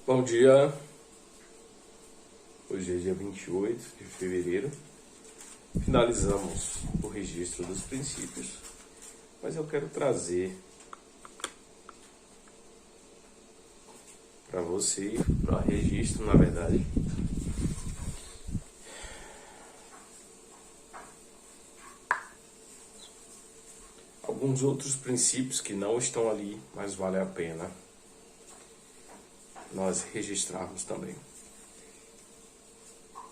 Bom dia, hoje é dia 28 de fevereiro, finalizamos o registro dos princípios, mas eu quero trazer para você, para registro na verdade, alguns outros princípios que não estão ali, mas vale a pena nós registrarmos também.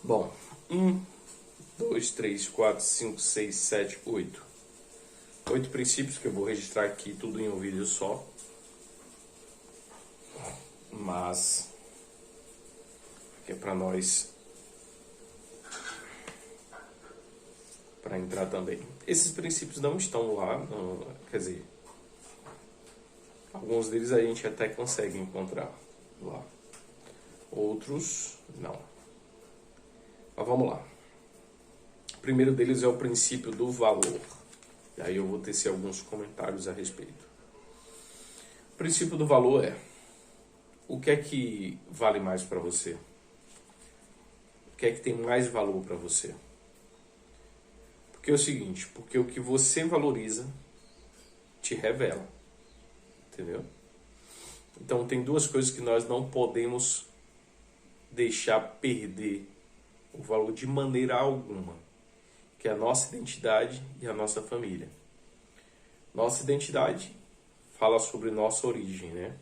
Bom, 1, 2, 3, 4, 5, 6, 7, 8. 8 princípios que eu vou registrar aqui, tudo em um vídeo só. Mas que é para nós, para entrar também. Esses princípios não estão lá, não, quer dizer, alguns deles a gente até consegue encontrar lá, outros não. Mas vamos lá. O primeiro deles é o princípio do valor. E aí eu vou tecer alguns comentários a respeito. O princípio do valor é: o que é que vale mais para você? O que é que tem mais valor para você? Porque é o seguinte, porque o que você valoriza te revela. Entendeu? Então tem duas coisas que nós não podemos deixar perder o valor de maneira alguma, que é a nossa identidade e a nossa família. Nossa identidade fala sobre nossa origem, né?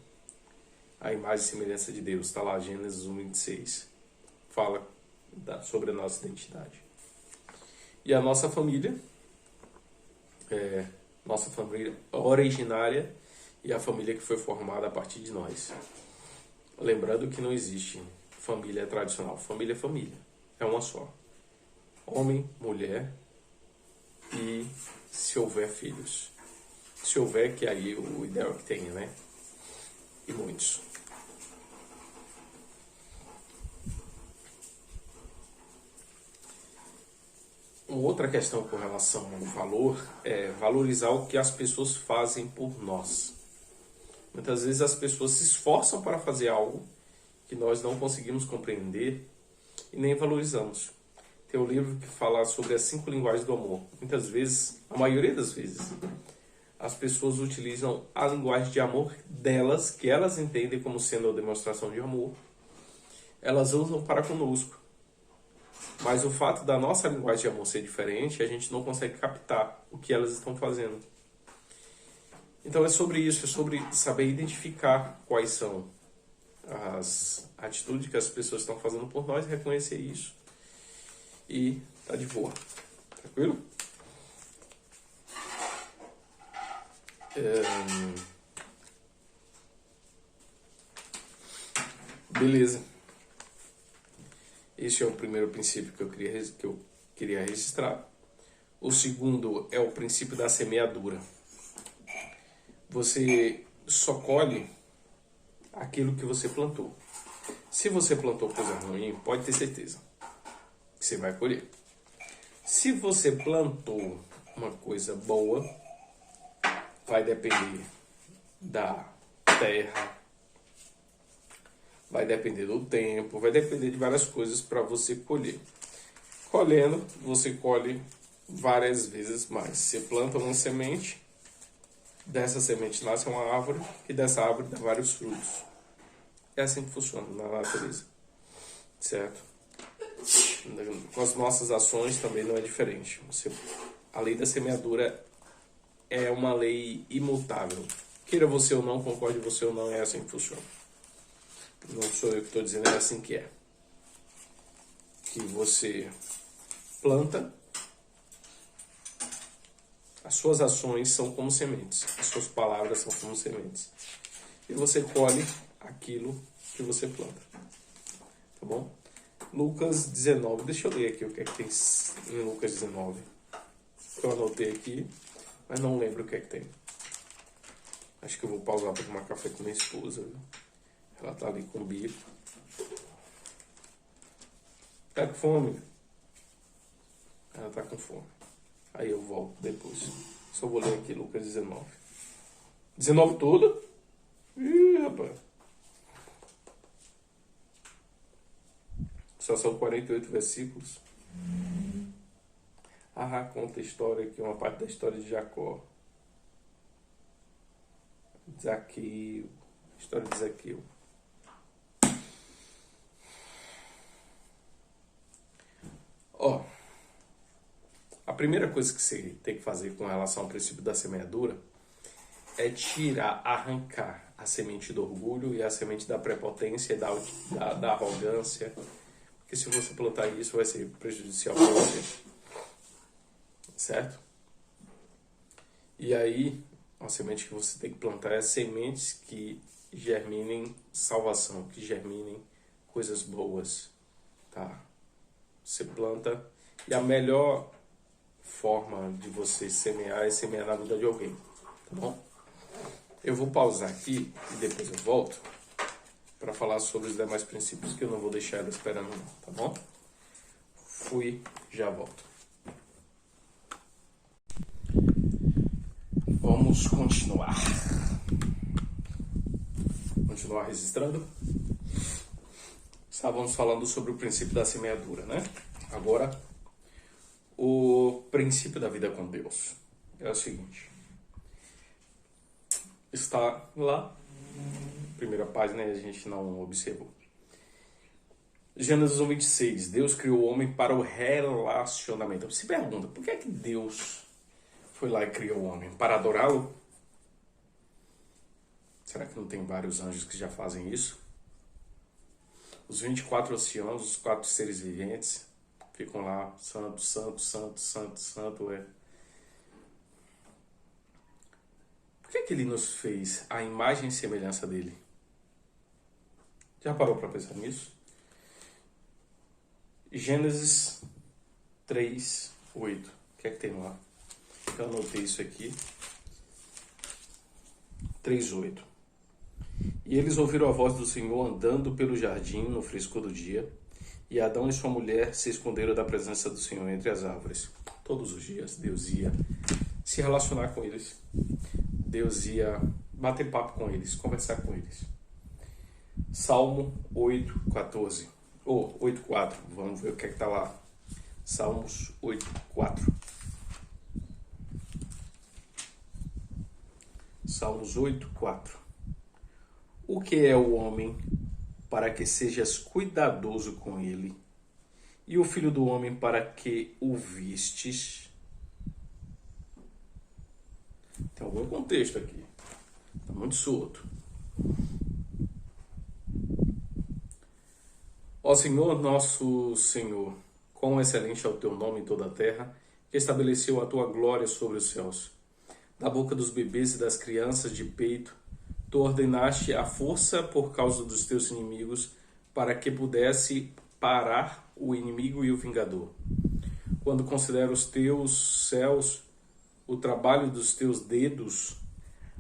A imagem e semelhança de Deus, está lá, Gênesis 1:26. Fala sobre a nossa identidade. E a nossa família, nossa família originária e a família que foi formada a partir de nós. Lembrando que não existe família tradicional. Família é família. É uma só. Homem, mulher e, se houver, filhos. Se houver, que aí o ideal é que tenha, né? E muitos. Uma outra questão com relação ao valor é valorizar o que as pessoas fazem por nós. Muitas vezes as pessoas se esforçam para fazer algo que nós não conseguimos compreender e nem valorizamos. Tem um livro que fala sobre as 5 linguagens do amor. Muitas vezes, a maioria das vezes, as pessoas utilizam a linguagem de amor delas, que elas entendem como sendo a demonstração de amor. Elas usam para conosco. Mas o fato da nossa linguagem de amor ser diferente, a gente não consegue captar o que elas estão fazendo. Então é sobre isso, é sobre saber identificar quais são as atitudes que as pessoas estão fazendo por nós, reconhecer isso e tá de boa. Tranquilo? Beleza. Esse é o primeiro princípio que eu queria registrar. O segundo é o princípio da semeadura. Você só colhe aquilo que você plantou. Se você plantou coisa ruim, pode ter certeza que você vai colher. Se você plantou uma coisa boa, vai depender da terra, vai depender do tempo, vai depender de várias coisas para você colher. Colhendo, você colhe várias vezes mais. Você planta uma semente, dessa semente nasce uma árvore, e dessa árvore dá vários frutos. É assim que funciona na natureza, certo? Com as nossas ações também não é diferente. A lei da semeadura é uma lei imutável. Queira você ou não, concorde você ou não, é assim que funciona. Não sou eu que estou dizendo, é assim que é. Que você planta, as suas ações são como sementes, as suas palavras são como sementes. E você colhe aquilo que você planta. Tá bom? Lucas 19, deixa eu ler aqui o que é que tem em Lucas 19. Eu anotei aqui, mas não lembro o que é que tem. Acho que eu vou pausar para tomar café com minha esposa, viu? Ela tá ali com o bico. Tá com fome? Ela tá com fome. Aí eu volto depois. Só vou ler aqui Lucas 19. 19 tudo? Ih, rapaz. Só são 48 versículos. Conta a história aqui, uma parte da história de Jacó. Zaqueu. História de Zaqueu. A primeira coisa que você tem que fazer com relação ao princípio da semeadura é arrancar a semente do orgulho e a semente da prepotência e da arrogância. Porque se você plantar isso, vai ser prejudicial para você. Certo? E aí, a semente que você tem que plantar é sementes que germinem salvação, que germinem coisas boas. Tá? Você planta, e a melhor forma de você semear é semear na vida de alguém. Tá bom? Eu vou pausar aqui e depois eu volto para falar sobre os demais princípios, que eu não vou deixar ela esperando não, tá bom? Fui, já volto. Vamos continuar. Continuar registrando. Estávamos falando sobre o princípio da semeadura, né? Agora, o princípio da vida com Deus é o seguinte. Está lá, primeira página, e a gente não observou. Gênesis 1:26. Deus criou o homem para o relacionamento. Você pergunta, por que é que Deus foi lá e criou o homem? Para adorá-lo? Será que não tem vários anjos que já fazem isso? Os 24 oceanos, os 4 seres viventes, ficam lá, santo, santo, santo, santo, santo, Por que ele nos fez a imagem e semelhança dele? Já parou para pensar nisso? Gênesis 3:8. O que é que tem lá? Eu anotei isso aqui. 3:8. E eles ouviram a voz do Senhor andando pelo jardim no frescor do dia, e Adão e sua mulher se esconderam da presença do Senhor entre as árvores. Todos os dias Deus ia se relacionar com eles. Deus ia bater papo com eles, conversar com eles. Salmo 8:14. 8:4. Vamos ver o que é que está lá. Salmos 8:4. Salmos 8:4. O que é o homem para que sejas cuidadoso com ele, e o filho do homem para que o vistes? Tem algum contexto aqui. Está muito solto. Ó Senhor, nosso Senhor, quão excelente é o teu nome em toda a terra, que estabeleceu a tua glória sobre os céus. Da boca dos bebês e das crianças de peito, tu ordenaste a força por causa dos teus inimigos, para que pudesse parar o inimigo e o vingador. Quando considero os teus céus, o trabalho dos teus dedos,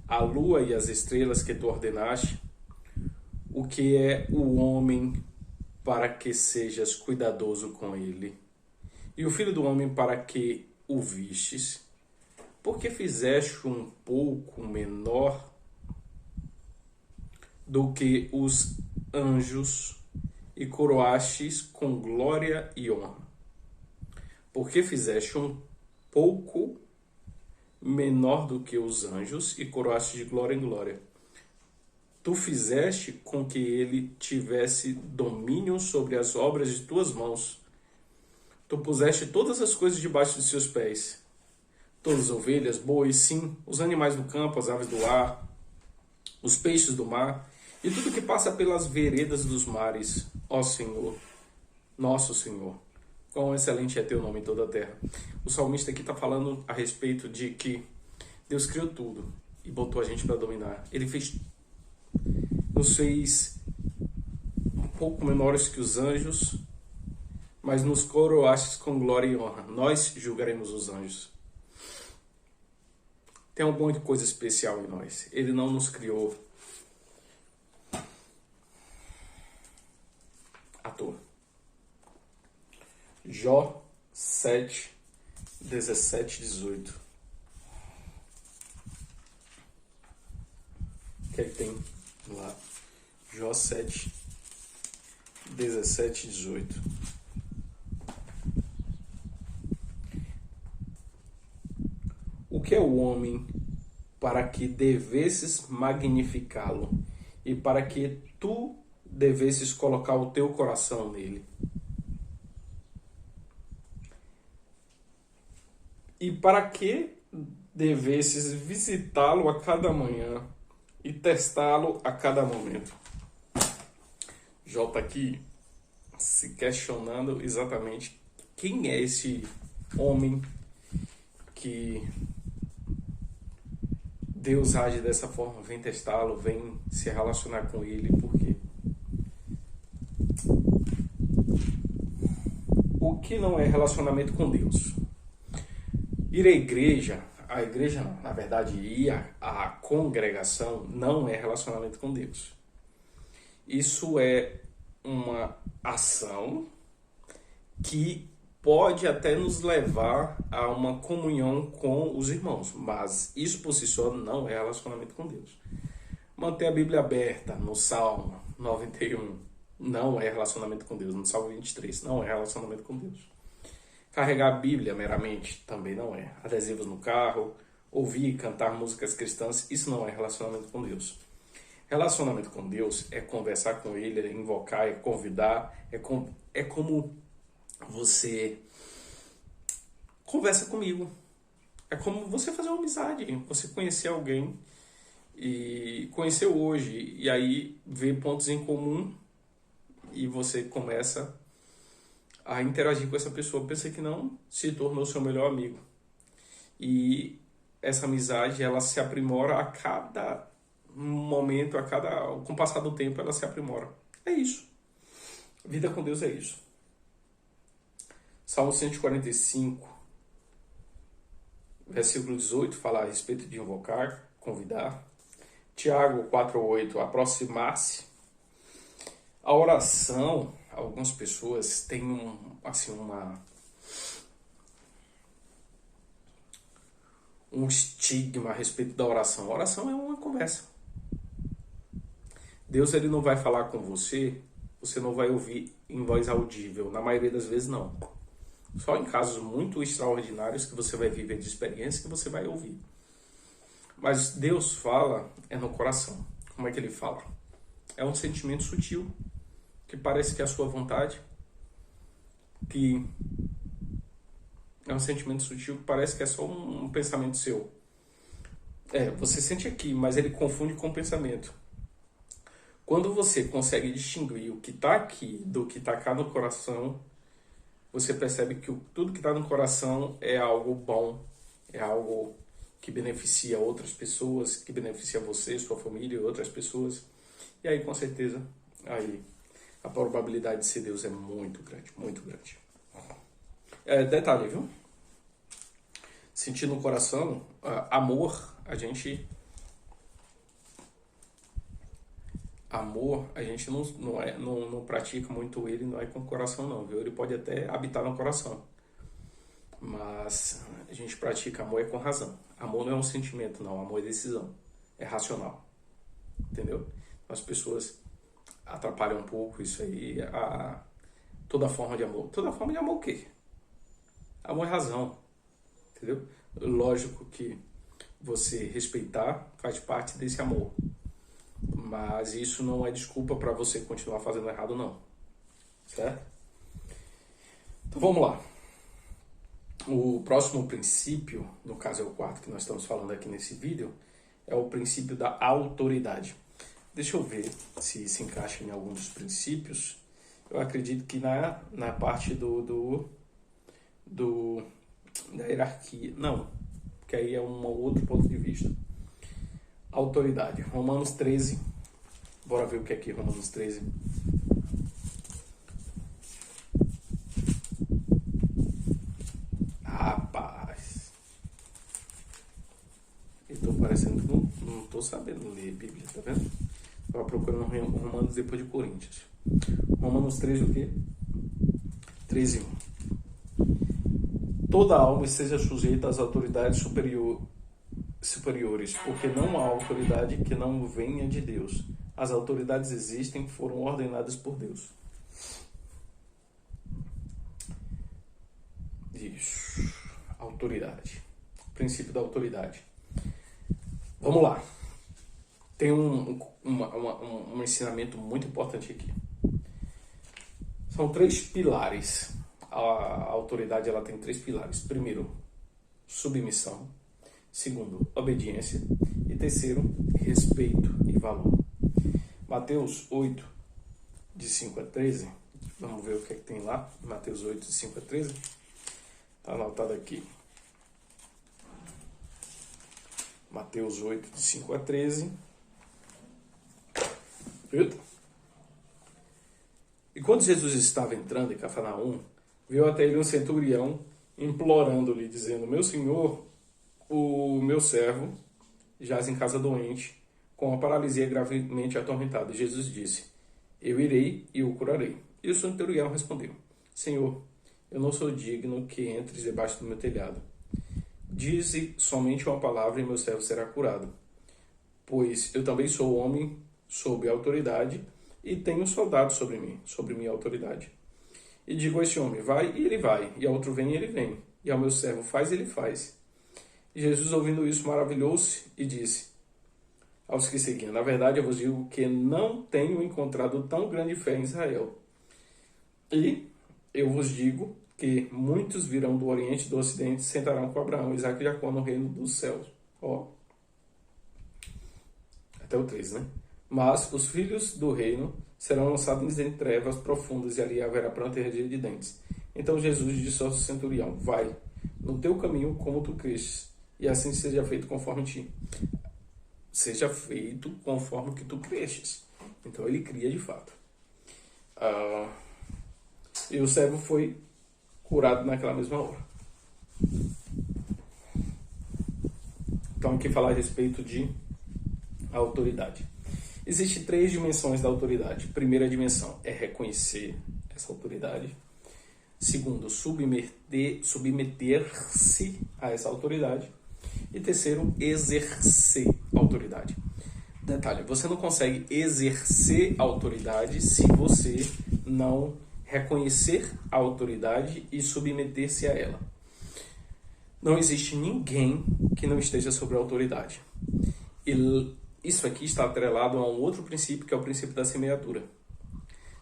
a lua e as estrelas que tu ordenaste, o que é o homem para que sejas cuidadoso com ele, e o filho do homem para que o vistes? Porque fizeste um pouco menor do que os anjos e coroastes com glória e honra. Porque fizeste um pouco menor do que os anjos e coroaste de glória em glória. Tu fizeste com que ele tivesse domínio sobre as obras de tuas mãos. Tu puseste todas as coisas debaixo de seus pés. Todas as ovelhas, bois, sim, os animais do campo, as aves do ar, os peixes do mar, e tudo que passa pelas veredas dos mares. Ó Senhor, nosso Senhor, quão excelente é teu nome em toda a terra. O salmista aqui está falando a respeito de que Deus criou tudo e botou a gente para dominar. Ele nos fez um pouco menores que os anjos, mas nos coroastes com glória e honra. Nós julgaremos os anjos. Tem um monte de coisa especial em nós. Ele não nos criou à toa. Jó 7, 17, 18. O que é que tem lá? Jó 7, 17, 18. O que é o homem para que devesses magnificá-lo e para que tu devesses colocar o teu coração nele? E para que devesses visitá-lo a cada manhã e testá-lo a cada momento? Jó está aqui se questionando exatamente quem é esse homem que Deus age dessa forma, vem testá-lo, vem se relacionar com ele, por quê? O que não é relacionamento com Deus? Ir à igreja, não, na verdade, ir à congregação não é relacionamento com Deus. Isso é uma ação que pode até nos levar a uma comunhão com os irmãos, mas isso por si só não é relacionamento com Deus. Manter a Bíblia aberta no Salmo 91 não é relacionamento com Deus. No Salmo 23 não é relacionamento com Deus. Carregar a Bíblia meramente também não é. Adesivos no carro, ouvir e cantar músicas cristãs, isso não é relacionamento com Deus. Relacionamento com Deus é conversar com Ele, é invocar, é convidar, é como você conversa comigo. É como você fazer uma amizade, você conhecer alguém e conhecer hoje, e aí ver pontos em comum e você começa a interagir com essa pessoa. Pensa que não, se tornou seu melhor amigo. E essa amizade, ela se aprimora a cada momento, com o passar do tempo, ela se aprimora. É isso. Vida com Deus é isso. Salmo 145, versículo 18, fala a respeito de invocar, convidar. Tiago 4:8, aproximar-se. A oração, algumas pessoas têm um estigma a respeito da oração. A oração é uma conversa. Deus, ele não vai falar com você, você não vai ouvir em voz audível. Na maioria das vezes, não. Só em casos muito extraordinários que você vai viver de experiência que você vai ouvir. Mas Deus fala no coração. Como é que ele fala? É um sentimento sutil, que parece que é a sua vontade, que é um sentimento sutil que parece que é só um pensamento seu. Você sente aqui, mas ele confunde com o pensamento. Quando você consegue distinguir o que está aqui do que está cá no coração, você percebe que tudo que está no coração é algo bom, é algo que beneficia outras pessoas, que beneficia você, sua família e outras pessoas. E aí, com certeza, aí a probabilidade de ser Deus é muito grande, muito grande. Detalhe, viu? Sentir no coração, amor, a gente não pratica muito ele, não é com o coração não, viu? Ele pode até habitar no coração, mas a gente pratica amor com razão. Amor não é um sentimento, não. Amor é decisão, é racional, entendeu? As pessoas atrapalham um pouco isso aí, toda forma de amor. Toda forma de amor o quê? Amor é razão, entendeu? Lógico que você respeitar faz parte desse amor, mas isso não é desculpa para você continuar fazendo errado, não. Certo? Então vamos lá. O próximo princípio, no caso é o quarto que nós estamos falando aqui nesse vídeo, é o princípio da autoridade. Deixa eu ver se se encaixa em algum dos princípios. Eu acredito que na parte da hierarquia. Não, porque aí é um outro ponto de vista. Autoridade. Romanos 13. Bora ver o que é aqui, Romanos 13. Rapaz. Eu tô parecendo que não tô sabendo ler Bíblia, tá vendo? Estava procurando Romanos depois de Coríntios. Romanos 13 o quê? 13:1. Toda alma esteja sujeita às autoridades superiores, porque não há autoridade que não venha de Deus. As autoridades existem, foram ordenadas por Deus. Isso. Autoridade. Princípio da autoridade. Vamos lá. Tem um ensinamento muito importante aqui. São 3 pilares. A autoridade ela tem 3 pilares. Primeiro, submissão. Segundo, obediência. E terceiro, respeito e valor. Mateus 8, de 5 a 13. Vamos ver o que é que tem lá. Mateus 8, de 5 a 13. Está anotado aqui. Mateus 8, de 5 a 13. Eita. E quando Jesus estava entrando em Cafarnaum, veio até ele um centurião, implorando-lhe, dizendo: Meu senhor, o meu servo jaz em casa doente, com a paralisia gravemente atormentado. E Jesus disse: Eu irei e o curarei. E o centurião respondeu: Senhor, eu não sou digno que entres debaixo do meu telhado. Dize somente uma palavra e meu servo será curado. Pois eu também sou homem sob autoridade e tenho soldados sobre mim, sobre minha autoridade. E digo a este homem: vai, e ele vai. E a outro: vem, e ele vem. E ao meu servo: faz, e ele faz. E Jesus, ouvindo isso, maravilhou-se e disse aos que seguiam: na verdade, eu vos digo que não tenho encontrado tão grande fé em Israel. E eu vos digo que muitos virão do Oriente e do Ocidente, sentarão com Abraão, Isaque e Jacó no reino dos céus. Ó. Até o 3, né? Mas os filhos do reino serão lançados em trevas profundas, e ali haverá pranto e ranger de dentes. Então Jesus disse ao centurião: vai no teu caminho como tu cresces, e assim seja feito conforme ti. Seja feito conforme que tu cresces. Então ele cria de fato. E o servo foi curado naquela mesma hora. Então aqui falar a respeito de autoridade. Existem 3 dimensões da autoridade. Primeira dimensão é reconhecer essa autoridade. Segundo, submeter-se a essa autoridade. E terceiro, exercer a autoridade. Detalhe, você não consegue exercer a autoridade se você não reconhecer a autoridade e submeter-se a ela. Não existe ninguém que não esteja sobre a autoridade. E isso aqui está atrelado a um outro princípio, que é o princípio da semeadura.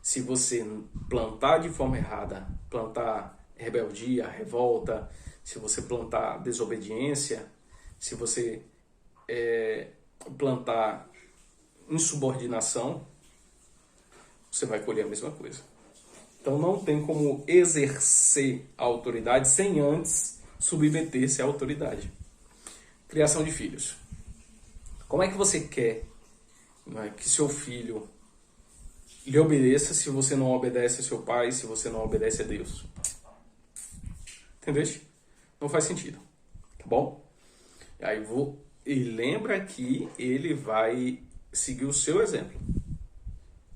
Se você plantar de forma errada, plantar rebeldia, revolta, se você plantar desobediência, se você plantar insubordinação, você vai colher a mesma coisa. Então não tem como exercer a autoridade sem antes submeter-se à autoridade. Criação de filhos. Como é que você quer, né, que seu filho lhe obedeça se você não obedece a seu pai, se você não obedece a Deus? Entendeu? Não faz sentido. Tá bom? E lembra que ele vai seguir o seu exemplo.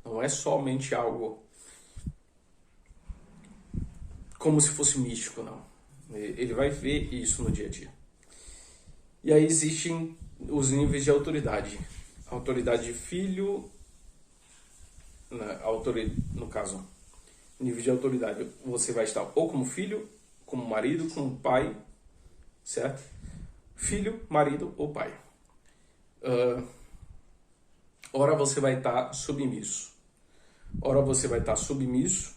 Não é somente algo como se fosse místico, não. Ele vai ver isso no dia a dia. E aí existem os níveis de autoridade. Autoridade de filho, no caso, nível de autoridade, você vai estar ou como filho, como marido, como pai, certo? Filho, marido ou pai. Ora você vai estar submisso. Ora você vai estar submisso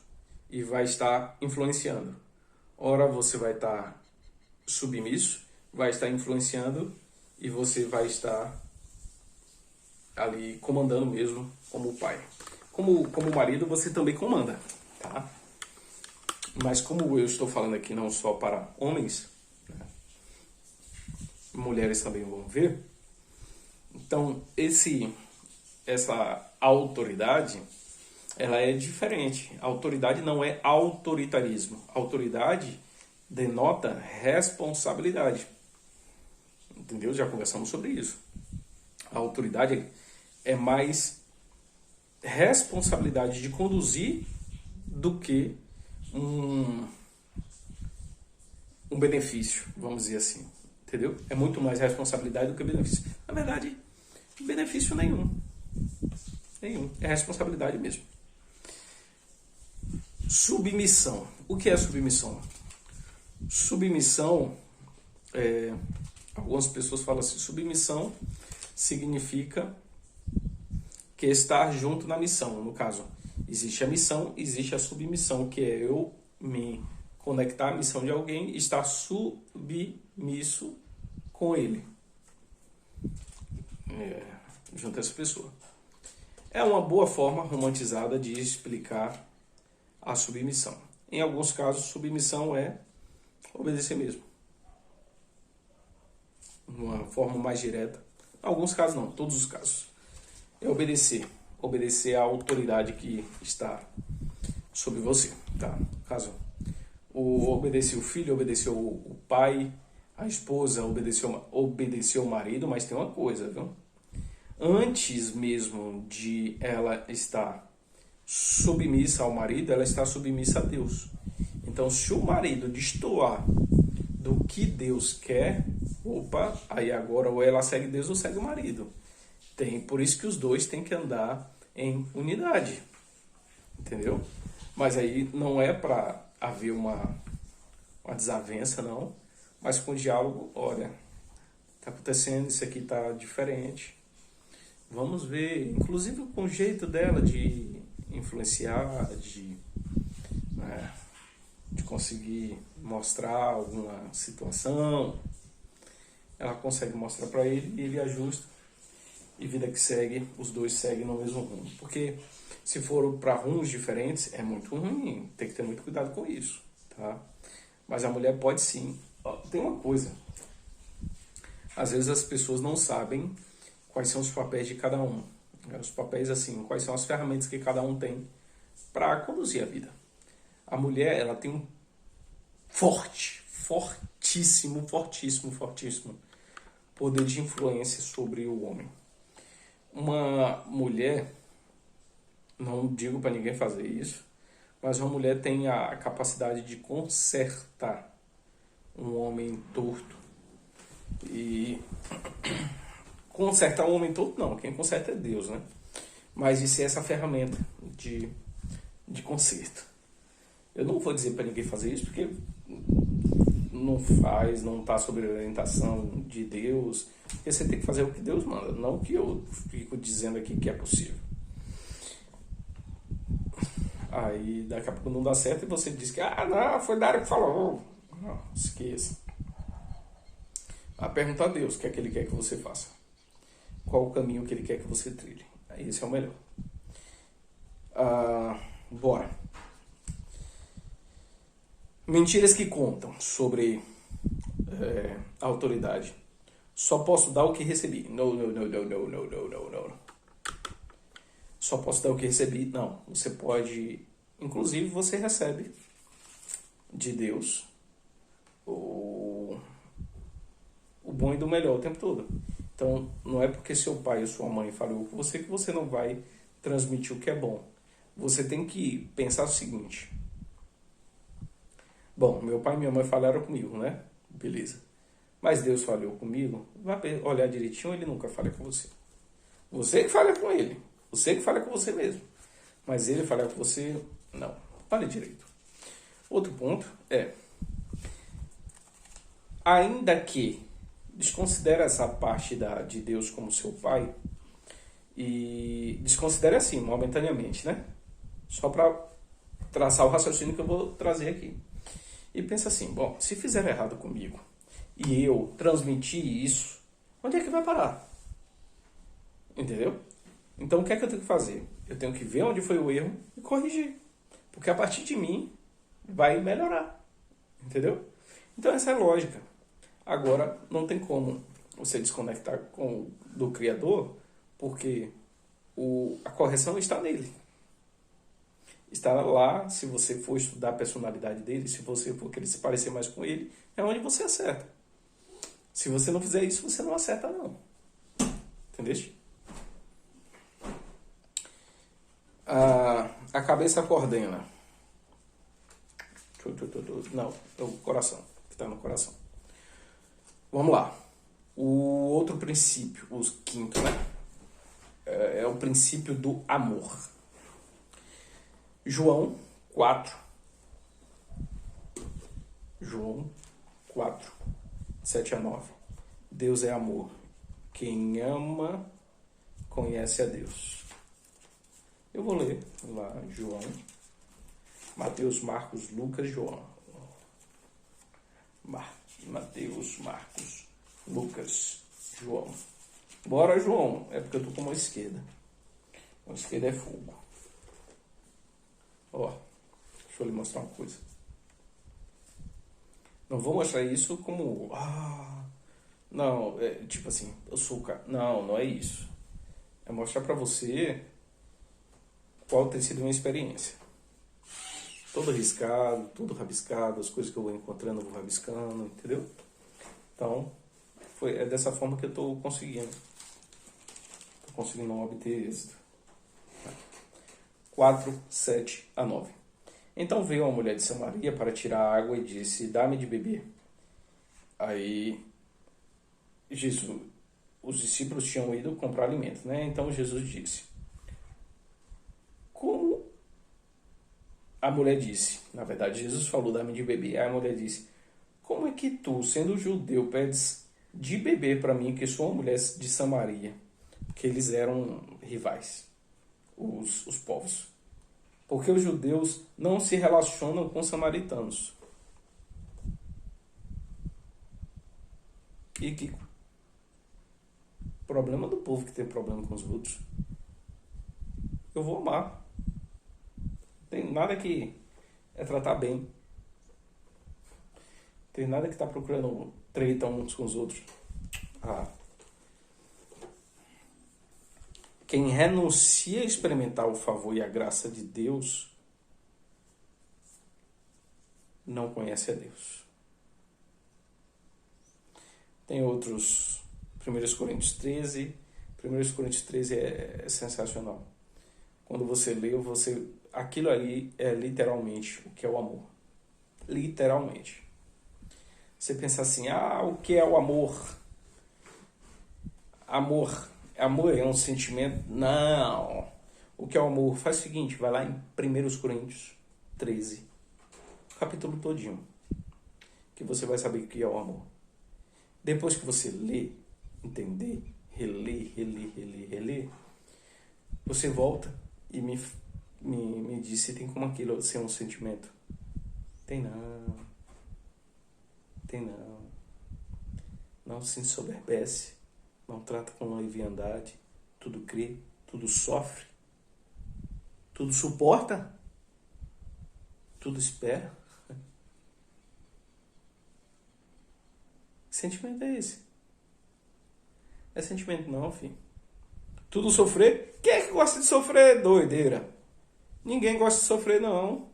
e vai estar influenciando. Ora você vai estar submisso, vai estar influenciando e você vai estar ali comandando mesmo como pai. Como marido você também comanda, tá? Mas como eu estou falando aqui não só para homens, né? Mulheres também vão ver. Então essa autoridade, ela é diferente. A autoridade não é autoritarismo. A autoridade denota responsabilidade. Entendeu? Já conversamos sobre isso. A autoridade é mais responsabilidade de conduzir do que um benefício, vamos dizer assim. Entendeu? É muito mais responsabilidade do que benefício. Na verdade, benefício nenhum. Nenhum. É responsabilidade mesmo. Submissão. O que é submissão? Submissão, algumas pessoas falam assim, submissão significa que estar junto na missão. No caso, existe a missão, existe a submissão, que é eu me conectar à missão de alguém e estar submisso com ele, junto a essa pessoa. É uma boa forma romantizada de explicar a submissão. Em alguns casos, submissão é obedecer mesmo. Uma forma mais direta. Em alguns casos não, todos os casos. É obedecer. Obedecer à autoridade que está sobre você. Tá? No caso, obedecer o filho, obedecer o pai, a esposa, obedecer o marido, mas tem uma coisa, viu? Antes mesmo de ela estar submissa ao marido, ela está submissa a Deus. Então, se o marido destoar do que Deus quer, aí agora ou ela segue Deus ou segue o marido. Por isso que os dois têm que andar em unidade. Entendeu? Mas aí não é para haver uma desavença, não. Mas com diálogo, olha, está acontecendo, isso aqui está diferente. Vamos ver, inclusive com o jeito dela de influenciar, de conseguir mostrar alguma situação. Ela consegue mostrar para ele e ele ajusta. E vida que segue, os dois seguem no mesmo rumo. Porque se for para rumos diferentes, é muito ruim. Tem que ter muito cuidado com isso. Tá? Mas a mulher pode sim. Tem uma coisa. Às vezes as pessoas não sabem quais são os papéis de cada um. Os papéis assim, quais são as ferramentas que cada um tem para conduzir a vida. A mulher, ela tem um fortíssimo poder de influência sobre o homem. Uma mulher, não digo para ninguém fazer isso, mas uma mulher tem a capacidade de consertar um homem torto. E consertar um homem torto não, quem conserta é Deus, né? Mas isso é essa ferramenta de conserto. Eu não vou dizer para ninguém fazer isso porque não está sob a orientação de Deus. Porque você tem que fazer o que Deus manda, não o que eu fico dizendo aqui que é possível. Aí daqui a pouco não dá certo e você diz que não, foi Dário que falou. Não, esqueça. A pergunta a Deus, o que é que Ele quer que você faça? Qual o caminho que Ele quer que você trilhe? Esse é o melhor. Bora. Mentiras que contam sobre a autoridade. Só posso dar o que recebi. Não. Só posso dar o que recebi. Não. Você pode... Inclusive, você recebe de Deus o bom e do melhor o tempo todo. Então, não é porque seu pai ou sua mãe falou com você que você não vai transmitir o que é bom. Você tem que pensar o seguinte. Bom, meu pai e minha mãe falaram comigo, né? Beleza. Mas Deus falou comigo. Vai olhar direitinho, Ele nunca fala com você. Você que fala com Ele. Você que fala com você mesmo. Mas Ele falar com você, não. Fale direito. Outro ponto é... Ainda que desconsidere essa parte de Deus como seu pai, e desconsidere assim, momentaneamente, né? Só para traçar o raciocínio que eu vou trazer aqui. E pensa assim, bom, se fizer errado comigo e eu transmitir isso, onde é que vai parar? Entendeu? Então o que é que eu tenho que fazer? Eu tenho que ver onde foi o erro e corrigir. Porque a partir de mim vai melhorar. Entendeu? Então essa é a lógica. Agora, não tem como você desconectar do Criador, porque a correção está nele. Está lá, se você for estudar a personalidade dele, se você for querer se parecer mais com ele, é onde você acerta. Se você não fizer isso, você não acerta não. Entendeu? A cabeça coordena. Não, é o coração, que está no coração. Vamos lá. O outro princípio, o quinto, né? É o princípio do amor. João 4, 7 a 9. Deus é amor. Quem ama, conhece a Deus. Eu vou ler lá, João, Mateus, Marcos, Lucas, João. Mateus, Marcos, Lucas, João. Bora, João. É porque eu tô com a mão esquerda. A mão esquerda é fogo. Ó, deixa eu lhe mostrar uma coisa. Não vou mostrar isso como... não, tipo assim, eu sou o cara. Não, não é isso. É mostrar pra você qual tem sido a minha experiência. Todo arriscado, tudo rabiscado, as coisas que eu vou encontrando eu vou rabiscando, entendeu? Então, é dessa forma que eu tô conseguindo. Tô conseguindo obter êxito. 4, 7 a 9. Então veio uma mulher de Samaria para tirar água e disse, dá-me de beber. Aí, Jesus, os discípulos tinham ido comprar alimento, né? Então Jesus disse, como... A mulher disse, na verdade Jesus falou, dá-me de beber. Aí a mulher disse, como é que tu, sendo judeu, pedes de beber para mim, que sou uma mulher de Samaria? Porque eles eram rivais, os povos. Porque os judeus não se relacionam com os samaritanos. E que problema do povo que tem problema com os outros. Eu vou amar. Tem nada que é tratar bem. Tem nada que tá procurando treta uns com os outros. Quem renuncia a experimentar o favor e a graça de Deus não conhece a Deus. Tem outros. 1 Coríntios 13. 1 Coríntios 13 é sensacional. Quando você lê, aquilo ali é literalmente o que é o amor. Literalmente. Você pensa assim, o que é o amor? Amor é um sentimento? Não. O que é o amor? Faz o seguinte, vai lá em 1 Coríntios 13, capítulo todinho, que você vai saber o que é o amor. Depois que você lê, entender, reler, você volta e me diz se tem como aquilo ser um sentimento. Tem não. Não se ensoberbece, não trata com leviandade, tudo crê, tudo sofre, tudo suporta, tudo espera. Que sentimento é esse? É sentimento não, filho. Tudo sofrer? Quem é que gosta de sofrer? Doideira. Ninguém gosta de sofrer, não.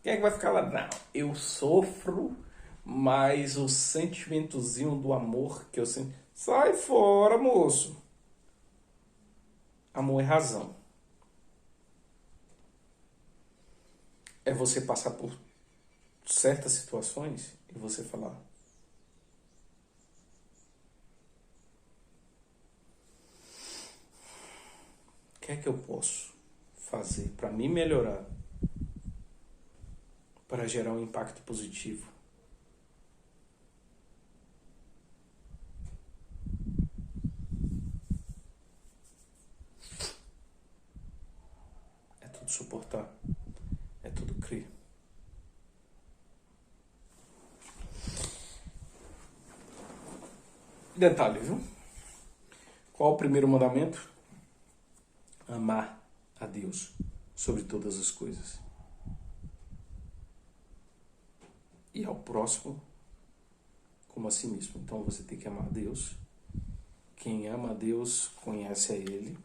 Quem é que vai ficar lá? Não, eu sofro, mas o sentimentozinho do amor que eu sinto... Sai fora, moço. Amor é razão. É você passar por certas situações e você falar... O que é que eu posso fazer para me melhorar? Para gerar um impacto positivo? É tudo suportar. É tudo crer. Detalhe, viu? Qual o primeiro mandamento? Amar a Deus sobre todas as coisas. E ao próximo como a si mesmo. Então você tem que amar a Deus. Quem ama a Deus conhece a Ele.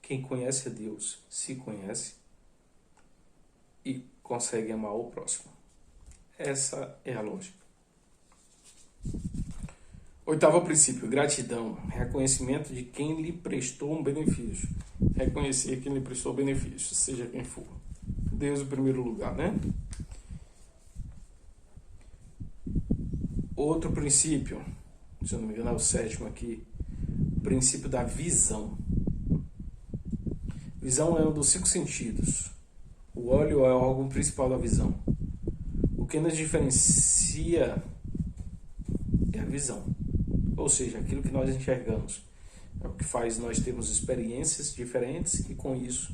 Quem conhece a Deus se conhece e consegue amar o próximo. Essa é a lógica. 8º princípio, gratidão. Reconhecimento de quem lhe prestou um benefício. Reconhecer quem lhe prestou benefício, seja quem for. Deus em primeiro lugar, né? Outro princípio, se eu não me engano é o 7º aqui, princípio da visão. Visão é um dos 5 sentidos. O olho é o órgão principal da visão. O que nos diferencia é a visão, ou seja, aquilo que nós enxergamos. É o que faz nós termos experiências diferentes e com isso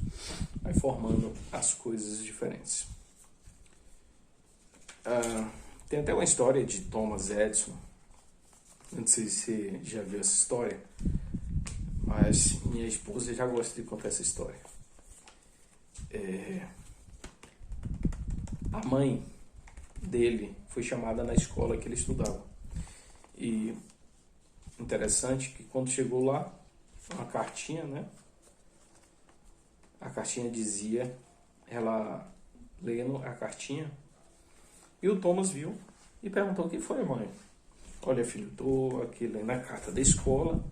vai formando as coisas diferentes. Tem até uma história de Thomas Edison, não sei se você já viu essa história, mas minha esposa já gosta de contar essa história. A mãe dele foi chamada na escola que ele estudava. E interessante que quando chegou lá, uma cartinha, né? A cartinha dizia, ela lendo a cartinha, e o Thomas viu e perguntou: o que foi, mãe? Olha, filho, estou aqui lendo a carta da escola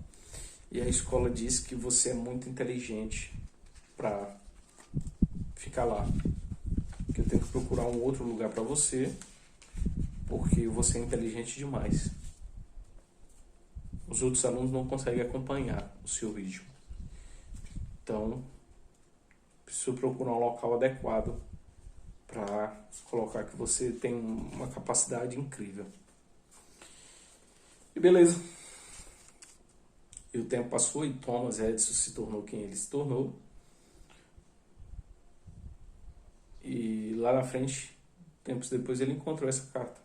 e a escola diz que você é muito inteligente para ficar lá, que eu tenho que procurar um outro lugar para você, porque você é inteligente demais. Os outros alunos não conseguem acompanhar o seu ritmo. Então, preciso procurar um local adequado para colocar que você tem uma capacidade incrível. E beleza. E o tempo passou e Thomas Edison se tornou quem ele se tornou. E lá na frente, tempos depois, ele encontrou essa carta.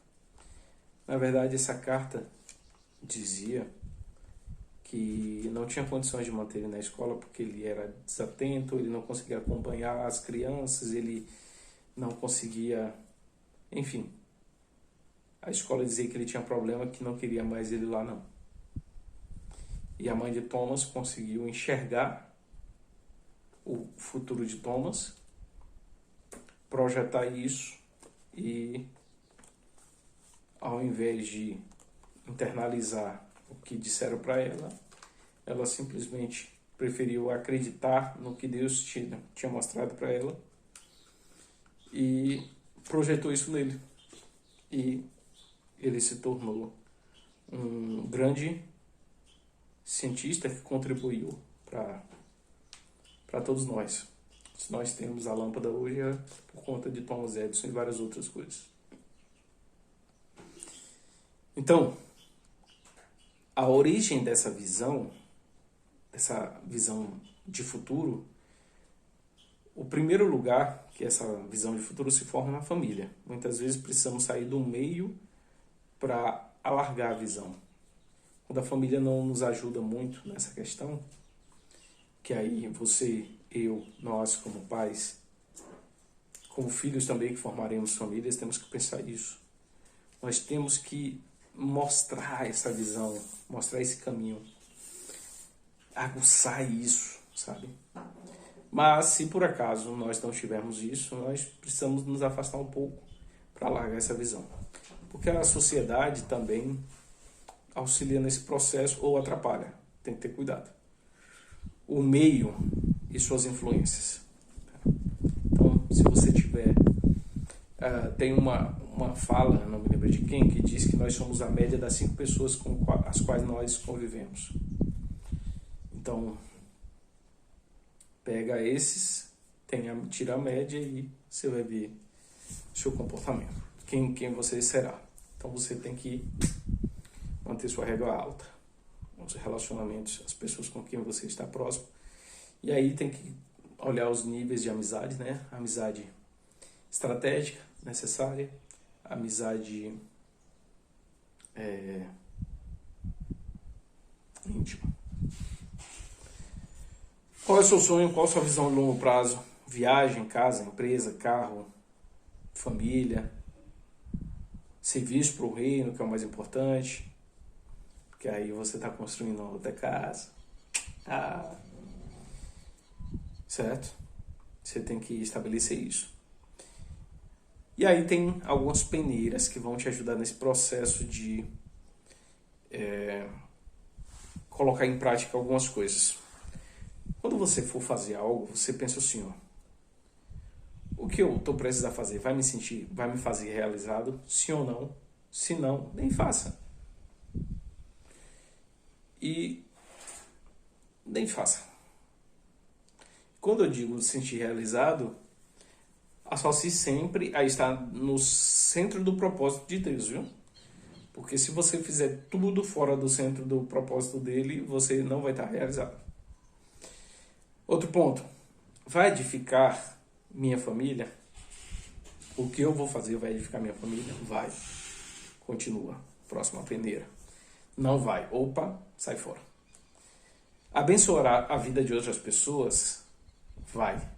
Na verdade, essa carta dizia que não tinha condições de manter ele na escola porque ele era desatento, ele não conseguia acompanhar as crianças, ele não conseguia... Enfim, a escola dizia que ele tinha problema, que não queria mais ele lá não. E a mãe de Thomas conseguiu enxergar o futuro de Thomas, projetar isso e, ao invés de internalizar o que disseram para ela, ela simplesmente preferiu acreditar no que Deus tinha mostrado para ela e projetou isso nele. E ele se tornou um grande cientista que contribuiu para todos nós. Se nós temos a lâmpada hoje é por conta de Thomas Edison e várias outras coisas. Então, a origem dessa visão de futuro, o primeiro lugar que essa visão de futuro se forma na família. Muitas vezes precisamos sair do meio para alargar a visão. Quando a família não nos ajuda muito nessa questão, que aí você, eu, nós como pais, como filhos também que formaremos famílias, temos que pensar isso. Nós temos que mostrar essa visão, mostrar esse caminho, aguçar isso, sabe? Mas se por acaso nós não tivermos isso, nós precisamos nos afastar um pouco para largar essa visão. Porque a sociedade também auxilia nesse processo ou atrapalha. Tem que ter cuidado. O meio e suas influências. Então, se você tiver... tem uma fala, não me lembro de quem, que diz que nós somos a média das 5 pessoas com as quais nós convivemos. Então, pega esses, tira a média e você vai ver o seu comportamento. Quem você será. Então você tem que manter sua régua alta. Os relacionamentos, as pessoas com quem você está próximo. E aí tem que olhar os níveis de amizade, né? Amizade estratégica, necessária. Amizade íntima. Qual é o seu sonho? Qual a sua visão a longo prazo? Viagem, casa, empresa, carro, família, serviço para o reino, que é o mais importante, porque aí você está construindo uma outra casa. Certo? Você tem que estabelecer isso. E aí tem algumas peneiras que vão te ajudar nesse processo de colocar em prática algumas coisas. Quando você for fazer algo, você pensa assim, ó, o que eu estou prestes a fazer vai me fazer realizado? Sim ou não? Se não, nem faça. E nem faça. Quando eu digo sentir realizado, associe sempre a estar no centro do propósito de Deus, viu? Porque se você fizer tudo fora do centro do propósito dele, você não vai estar realizado. Outro ponto. Vai edificar minha família? O que eu vou fazer vai edificar minha família? Vai. Continua. Próxima peneira. Não vai. Opa, sai fora. Abençoará a vida de outras pessoas? Vai.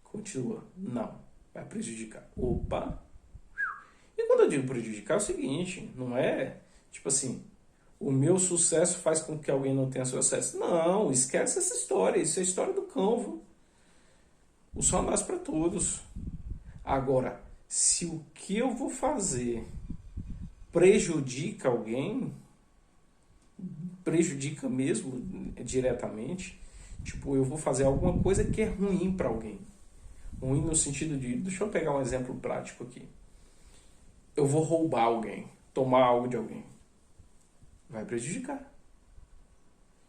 Continua. Não. Vai prejudicar. Opa. E quando eu digo prejudicar é o seguinte, não é tipo assim, o meu sucesso faz com que alguém não tenha sucesso. Não, esquece essa história. Isso é a história do cão, viu? O sol nasce para todos. Agora, se o que eu vou fazer prejudica alguém, prejudica mesmo diretamente, tipo, eu vou fazer alguma coisa que é ruim para alguém. Ruim no sentido de, deixa eu pegar um exemplo prático aqui. Eu vou roubar alguém, tomar algo de alguém. Vai prejudicar.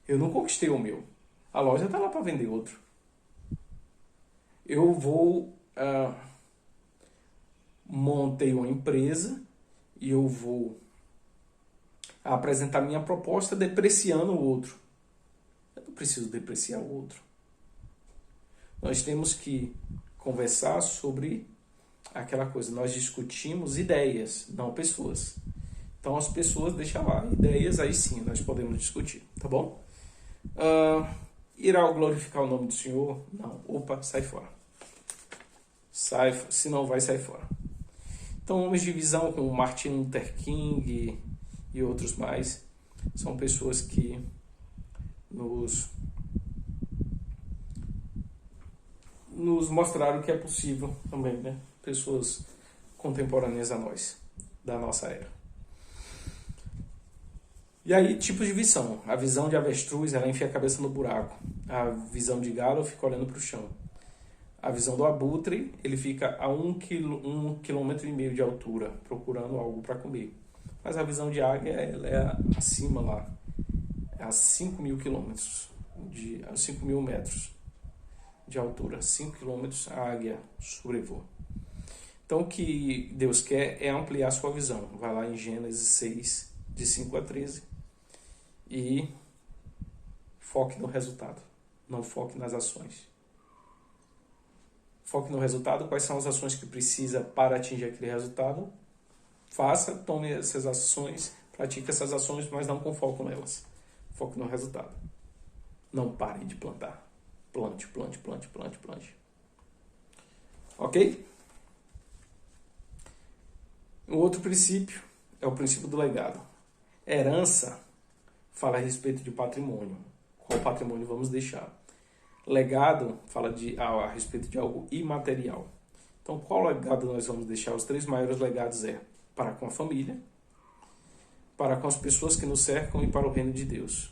Eu não conquistei o meu. A loja está lá para vender outro. Eu vou... montei uma empresa e eu vou apresentar minha proposta depreciando o outro. Eu não preciso depreciar o outro. Nós temos que conversar sobre aquela coisa. Nós discutimos ideias, não pessoas. Então as pessoas deixam lá. Ideias, aí sim, nós podemos discutir. Tá bom? Irá glorificar o nome do Senhor? Não. Opa, sai fora. Se não vai, sai fora. Então, homens de visão como Martin Luther King e outros mais, são pessoas que nos mostraram que é possível também, né? Pessoas contemporâneas a nós, da nossa era. E aí, tipos de visão. A visão de avestruz, ela enfia a cabeça no buraco. A visão de galo fica olhando para o chão. A visão do abutre, ele fica a 1,5 km de altura, procurando algo para comer. Mas a visão de águia, ela é acima lá, é a 5.000 quilômetros, a 5.000 metros de altura. 5 quilômetros a águia sobrevoa. Então o que Deus quer é ampliar a sua visão. Vai lá em Gênesis 6, de 5 a 13, e foque no resultado, não foque nas ações. Foque no resultado, quais são as ações que precisa para atingir aquele resultado. Faça, tome essas ações, pratique essas ações, mas não com foco nelas. Foque no resultado. Não pare de plantar. Plante, plante, plante, plante, plante. Ok? Um outro princípio é o princípio do legado. Herança fala a respeito de patrimônio. Qual patrimônio vamos deixar? Legado fala a respeito de algo imaterial. Então, qual legado nós vamos deixar? Os 3 maiores legados é para com a família, para com as pessoas que nos cercam e para o reino de Deus.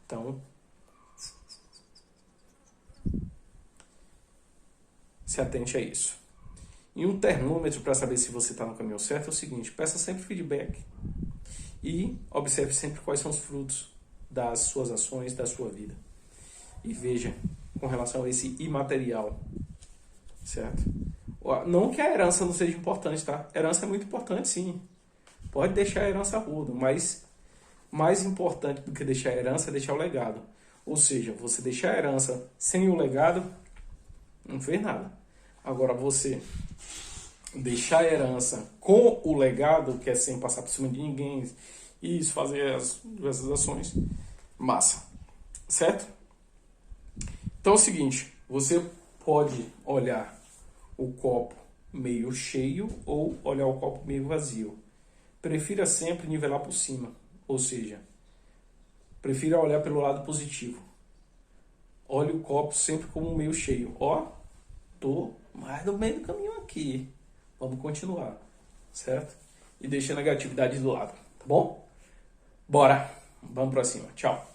Então, se atente a isso. E um termômetro para saber se você está no caminho certo é o seguinte: peça sempre feedback e observe sempre quais são os frutos das suas ações, da sua vida. E veja com relação a esse imaterial, certo? Não que a herança não seja importante, tá? A herança é muito importante, sim. Pode deixar a herança ruda, mas mais importante do que deixar a herança é deixar o legado. Ou seja, você deixar a herança sem o legado, não fez nada. Agora, você deixar a herança com o legado, que é sem passar por cima de ninguém, e isso, fazer as diversas ações, massa. Certo? Então é o seguinte, você pode olhar o copo meio cheio ou olhar o copo meio vazio. Prefira sempre nivelar por cima, ou seja, prefira olhar pelo lado positivo. Olhe o copo sempre como meio cheio. Tô mais no meio do caminho aqui. Vamos continuar, certo? E deixa a negatividade do lado, tá bom? Bora, vamos pra cima. Tchau.